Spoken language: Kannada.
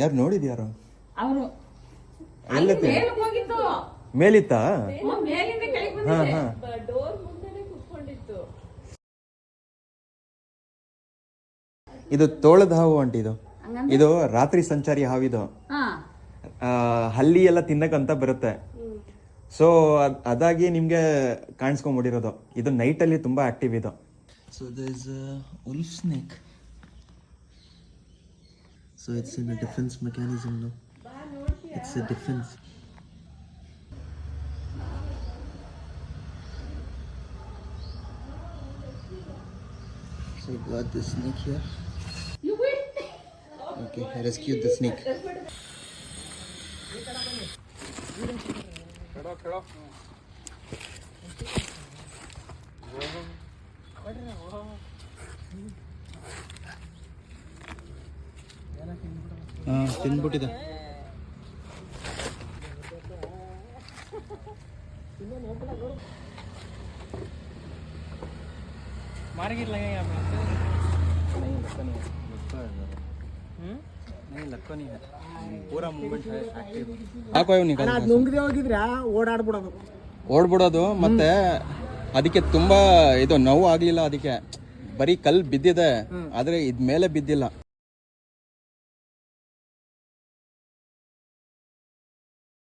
ಯಾರು ನೋಡಿದ್ಯಾರು? ಅವರು ಎಲ್ಲತ್ತೆ ಹೋಗಿತ್ತು, ಮೇಲಿತ್ತಾ? ಮೇಲಿಂದ ಕೆಳಗೆ ಹಾ ಬಂದಿದೆ. ಹಾ. ಡೋರ್ ಮುಂದೆನೆ ಕುತ್ಕೊಂಡಿತ್ತು. ಇದು ತೋಳದ ಹಾವು ಆಂಟಿ. ಇದು ಹಂಗಂದ್ರೆ? ಇದು ರಾತ್ರಿ ಸಂಚಾರಿ ಹಾವಿದು. ಹಾ ಹಲ್ಲಿ ಎಲ್ಲ ತಿನ್ನಕ್ಕಂತ ಬರುತ್ತೆ. ಸೊ ಅದಾಗಿ ನಿಮ್ಗೆ ಕಾಣಿಸ್ಕೊಂಡ್ಬಿಟ್ಟಿರೋದು. ಇದು ನೈಟ್ ಅಲ್ಲಿ ತುಂಬಾ ಆಕ್ಟಿವ್ ಇದು. So this is wolf snake. So it's in a defence mechanism. No, it's a defence. So I got this snake here. Okay, I rescued the snake. ತಿಂದ್ಬಿಟ್ಟಿದೆ. मार्केट लगेगा आप नहीं लगता नहीं है. नहीं लगता नहीं है. पूरा मूवमेंट है एक्टिव. ಹಾಕೋ ಅದು ನುಂಗದೆ ಹೋಗಿದ್ರೆ ಓಡಾಡ್ಬಿಡೋದು. ಓಡ್ಬಿಡೋದು. ಮತ್ತೆ ಅದಕ್ಕೆ ತುಂಬಾ ಇದು ನೋವು ಆಗ್ಲಿಲ್ಲ. ಅದಕ್ಕೆ ಬರೀ ಕಲ್ಲು ಬಿದ್ದಿದೆ, ಆದ್ರೆ ಇದ್ ಮೇಲೆ ಬಿದ್ದಿಲ್ಲ.